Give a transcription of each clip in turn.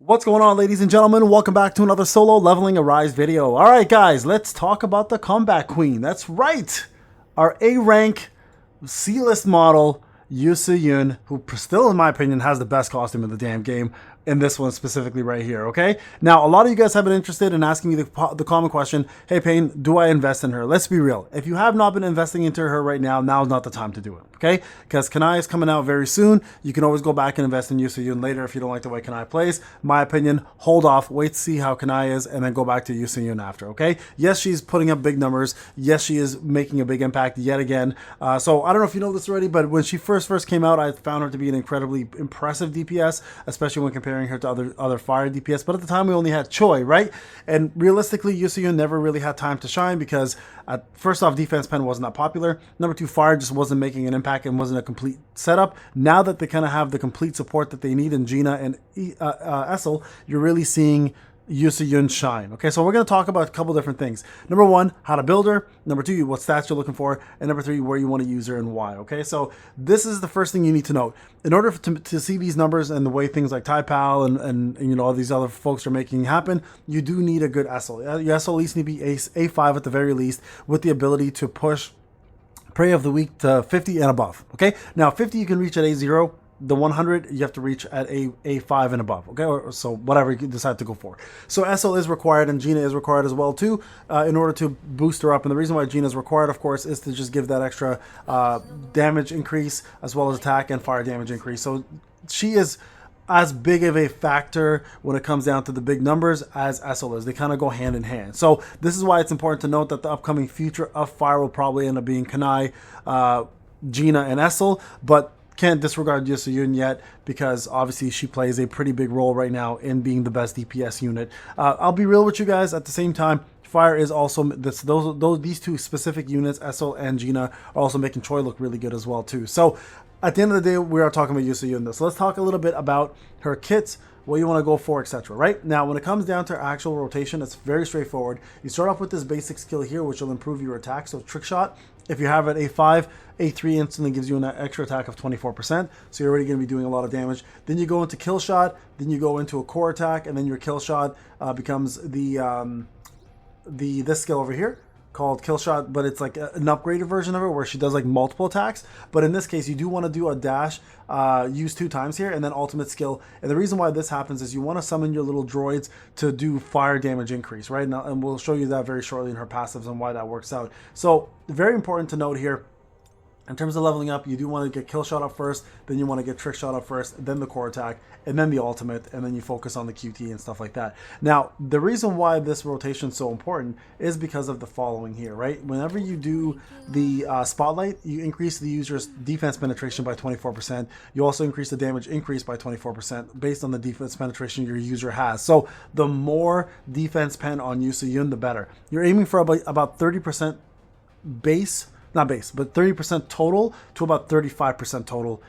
What's going on, ladies and gentlemen? Welcome back to another solo leveling Arise video. All right, guys, let's talk about the comeback queen. That's right, our A rank C-list model, Yoo Soo Hyun, who still, in my opinion, has the best costume in the damn game. In this one specifically right here, okay? Now, a lot of you guys have been interested in asking me the common question, hey, Payne, do I invest in her? Let's be real. If you have not been investing into her right now, now's not the time to do it, okay? Because Kanai is coming out very soon. You can always go back and invest in Yoo Soo Hyun later if you don't like the way Kanai plays. My opinion, hold off, wait to see how Kanai is, and then go back to Yoo Soo Hyun after, okay? Yes, she's putting up big numbers. Yes, she is making a big impact yet again. So I don't know if you know this already, but when she first came out, I found her to be an incredibly impressive DPS, especially when comparing her to other fire DPS. But at the time, we only had Choi, right? And realistically, Yoo Soo Hyun never really had time to shine because first off, defense pen wasn't that popular. Number two, fire just wasn't making an impact and wasn't a complete setup. Now that they kind of have the complete support that they need in Gina and Essel, you're really seeing Yoo Soo Hyun shine. Okay, so we're going to talk about a couple different things. Number one, how to build her. Number two, what stats you're looking for. And number three, where you want to use her and why. Okay, so this is the first thing you need to note. In order to see these numbers and the way things like Taipao and you know all these other folks are making happen, you do need a good Essel. Your Essel at least need to be A5 at the very least, with the ability to push Prey of the Week to 50 and above. Okay, now 50 you can reach at A0. The 100 you have to reach at A5 and above, okay? Or so whatever you decide to go for. So Essel is required and Gina is required as well too in order to boost her up. And the reason why Gina is required, of course, is to just give that extra damage increase as well as attack and fire damage increase. So she is as big of a factor when it comes down to the big numbers as Essel is. They kind of go hand in hand. So this is why it's important to note that the upcoming future of fire will probably end up being Kanai, Gina, and Essel, but can't disregard Yoo Soo Hyun yet because obviously she plays a pretty big role right now in being the best DPS unit. I'll be real with you guys. At the same time, fire is also these two specific units, Essel and Gina, are also making Choi look really good as well too. So at the end of the day, we are talking about Yoo Soo Hyun. So let's talk a little bit about her kits, what you want to go for, etc. Right now, when it comes down to actual rotation, it's very straightforward. You start off with this basic skill here, which will improve your attack. So trick shot. If you have it A5, A3 instantly gives you an extra attack of 24%. So you're already going to be doing a lot of damage. Then you go into kill shot. Then you go into a core attack, and then your kill shot becomes this skill over here called kill shot, but it's like an upgraded version of it where she does like multiple attacks. But in this case, you do want to do a dash, use 2 times here, and then ultimate skill. And the reason why this happens is you want to summon your little droids to do fire damage increase, right? Now, and we'll show you that very shortly in her passives and why that works out. So very important to note here. In terms of leveling up, you do want to get kill shot up first, then you want to get trick shot up first, then the core attack, and then the ultimate, and then you focus on the QT and stuff like that. Now, the reason why this rotation is so important is because of the following here, right? Whenever you do the spotlight, you increase the user's defense penetration by 24%. You also increase the damage increase by 24% based on the defense penetration your user has. So the more defense pen on Yoo Soo Hyun, the better. You're aiming for about 30% base, not base, but 30% total to about 35% total.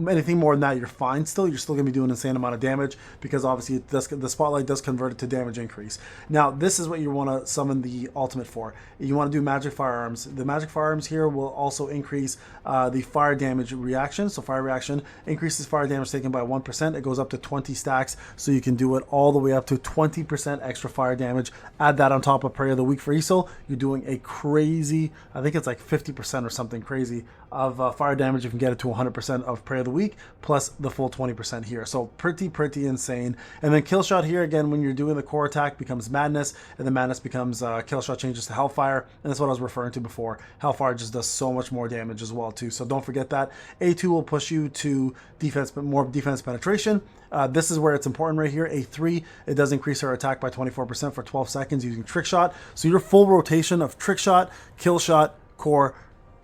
Anything more than that, you're fine still. You're still going to be doing an insane amount of damage because obviously the spotlight does convert it to damage increase. Now, this is what you want to summon the ultimate for. You want to do magic firearms. The magic firearms here will also increase the fire damage reaction. So fire reaction increases fire damage taken by 1%. It goes up to 20 stacks. So you can do it all the way up to 20% extra fire damage. Add that on top of Prey of the Week for Isla. You're doing a crazy, I think it's like 50% or something crazy of fire damage. You can get it to 100% of Prey of the Week plus the full 20% here. So pretty insane. And then kill shot here again, when you're doing the core attack, becomes madness, and then madness becomes kill shot changes to hellfire, and that's what I was referring to before. Hellfire just does so much more damage as well too. So don't forget that. A2 will push you to defense, but more defense penetration. This is where it's important right here. A3, it does increase her attack by 24% for 12 seconds using trick shot. So your full rotation of trick shot, kill shot, core,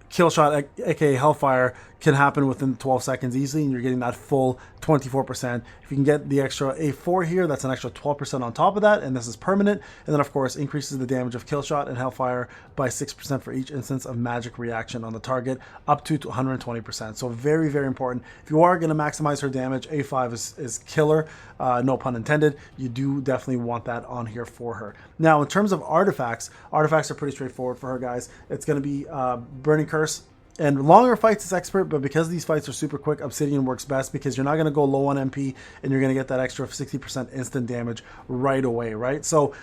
kill shot, aka hellfire, can happen within 12 seconds easily, and you're getting that full 24%. If you can get the extra A4 here, that's an extra 12% on top of that, and this is permanent. And then of course increases the damage of kill shot and hellfire by 6% for each instance of magic reaction on the target, up to 120%. So very important. If you are going to maximize her damage, A5 is killer, no pun intended. You do definitely want that on here for her. Now in terms of artifacts are pretty straightforward for her, guys. It's going to be Burning Curse, And longer fights is expert, but because these fights are super quick, Obsidian works best because you're not going to go low on MP and you're going to get that extra 60% instant damage right away, right? So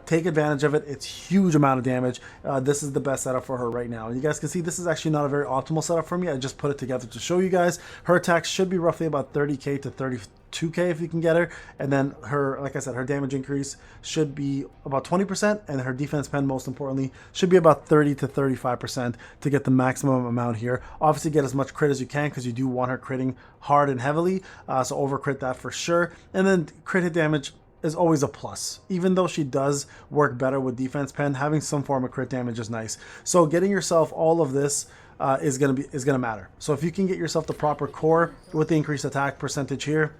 take advantage of it. It's huge amount of damage. This is the best setup for her right now. And you guys can see this is actually not a very optimal setup for me. I just put it together to show you guys. Her attacks should be roughly about 30k to 32k if you can get her, and then her, like I said, her damage increase should be about 20%, and her defense pen, most importantly, should be about 30 to 35% to get the maximum amount here. Obviously get as much crit as you can because you do want her critting hard and heavily, so over crit that for sure. And then crit hit damage is always a plus. Even though she does work better with defense pen, having some form of crit damage is nice. So getting yourself all of this is gonna matter. So if you can get yourself the proper core with the increased attack percentage here,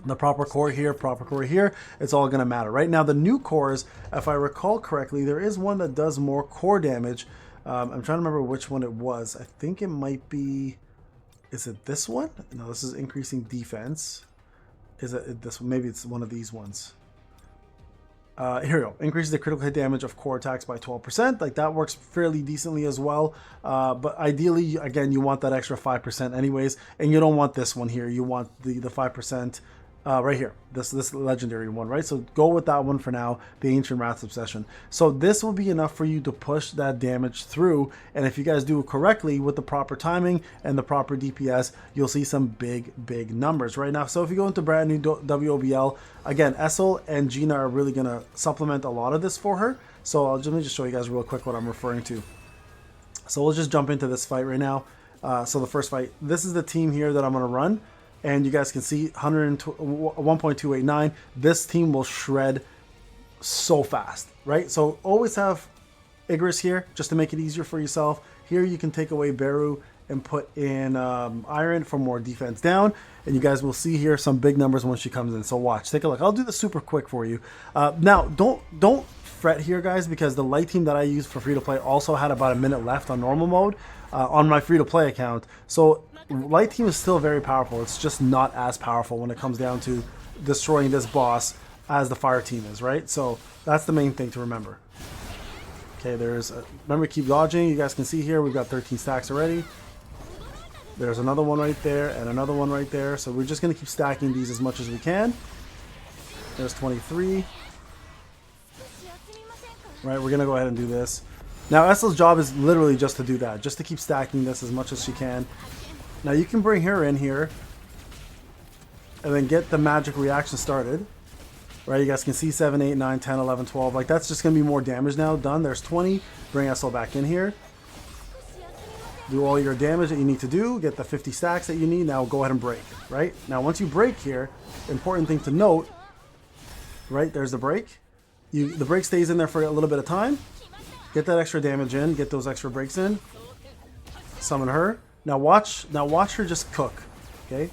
the proper core here, it's all gonna matter. Right now the new cores, if I recall correctly, there is one that does more core damage. I'm trying to remember which one it was. I think it might be, is it this one? No, this is increasing defense. Is it this one? Maybe it's one of these ones. Here we go. Increases the critical hit damage of core attacks by 12%. Like that works fairly decently as well. But ideally, again, you want that extra 5% anyways, and you don't want this one here. You want the 5% right here, this legendary one, right? So go with that one for now, the Ancient Wrath's Obsession. So this will be enough for you to push that damage through, and if you guys do it correctly with the proper timing and the proper DPS, you'll see some big numbers right now. So if you go into brand new WOBL, again, Essel and Gina are really gonna supplement a lot of this for her. So let me just show you guys real quick what I'm referring to. So we'll just jump into this fight right now. So the first fight, this is the team here that I'm gonna run. And you guys can see 1.289. This team will shred so fast, right? So always have Igris here just to make it easier for yourself. Here you can take away Beru and put in Iron for more defense down. And you guys will see here some big numbers when she comes in. So watch, take a look. I'll do this super quick for you. Now, don't fret here, guys, because the light team that I used for free-to-play also had about a minute left on normal mode on my free-to-play account. So light team is still very powerful. It's just not as powerful when it comes down to destroying this boss as the fire team is, right? So that's the main thing to remember. Okay, remember, keep dodging. You guys can see here we've got 13 stacks already. There's another one right there and another one right there. So we're just going to keep stacking these as much as we can. There's 23. Right, we're going to go ahead and do this. Now Essel's job is literally just to do that, just to keep stacking this as much as she can. Now you can bring her in here and then get the magic reaction started. Right, you guys can see 7, 8, 9, 10, 11, 12. Like that's just going to be more damage now. Done. There's 20. Bring Essel back in here. Do all your damage that you need to do. Get the 50 stacks that you need. Now go ahead and break. Right, now once you break here, important thing to note, right, there's the break. The break stays in there for a little bit of time. Get that extra damage in. Get those extra breaks in. Summon her. Now watch her just cook. Okay.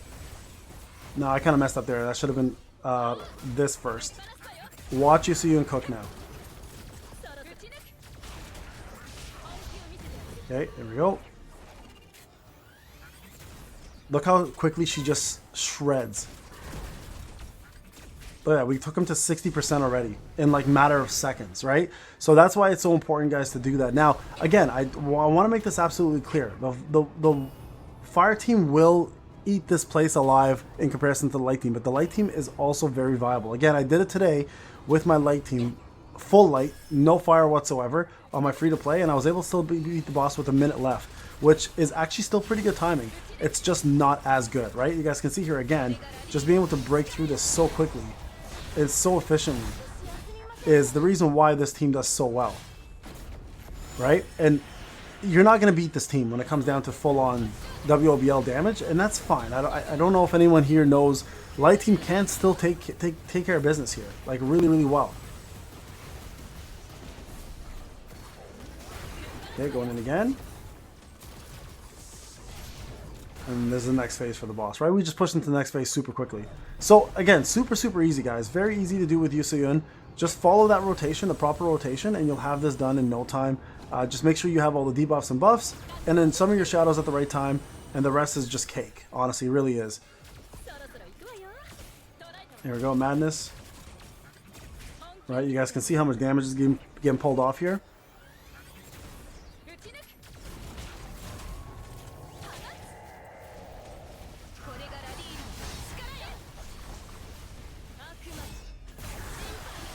No, I kind of messed up there. That should have been this first. Watch Yoo Soo Hyun cook now. Okay, there we go. Look how quickly she just shreds. But yeah, we took him to 60% already in like matter of seconds, right? So that's why it's so important, guys, to do that. Now, again, I want to make this absolutely clear. The fire team will eat this place alive in comparison to the light team, but the light team is also very viable. Again, I did it today with my light team, full light, no fire whatsoever on my free-to-play, and I was able to still beat the boss with a minute left, which is actually still pretty good timing. It's just not as good, right? You guys can see here again, just being able to break through this so quickly, it's so efficiently, is the reason why this team does so well, right? And you're not going to beat this team when it comes down to full-on WOBL damage, and that's fine. I don't know if anyone here knows light team can still take care of business here, like really well. Okay, going in again. And this is the next phase for the boss, right? We just pushed into the next phase super quickly. So again, super easy, guys. Very easy to do with Yoo Soo Hyun. Just follow that rotation, the proper rotation, and you'll have this done in no time. Just make sure you have all the debuffs and buffs, and then some of your shadows at the right time, and the rest is just cake. Honestly, it really is. Here we go, madness. Right, you guys can see how much damage is getting pulled off here.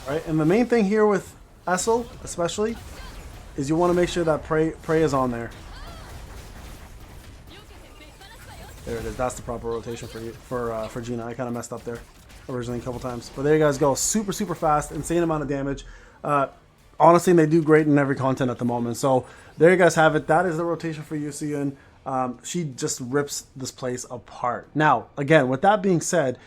right? And the main thing here with Essel, especially, is you want to make sure that Prey is on there. There it is. That's the proper rotation for you for Gina. I kind of messed up there originally a couple times, but there you guys go. Super fast, insane amount of damage. Honestly, they do great in every content at the moment. So there you guys have it. That is the rotation for Yoo Soo Hyun. She just rips this place apart. Now, again, with that being said,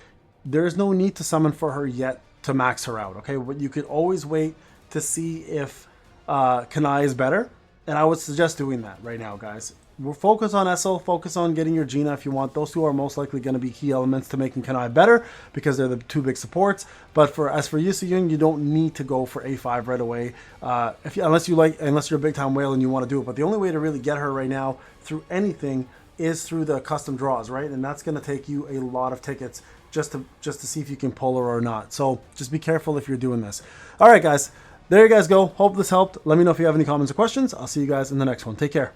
there is no need to summon for her yet to max her out. Okay, but you could always wait to see if Kanai is better, and I would suggest doing that right now, guys. We'll focus on Essel, focus on getting your Gina if you want. Those two are most likely going to be key elements to making Kanai better because they're the two big supports. But as for Yoo Soo Hyun, you don't need to go for A5 right away unless you're a big time whale and you want to do it. But the only way to really get her right now through anything is through the custom draws, right? And that's going to take you a lot of tickets just to see if you can pull her or not. So just be careful if you're doing this. All right, guys. There you guys go. Hope this helped. Let me know if you have any comments or questions. I'll see you guys in the next one. Take care.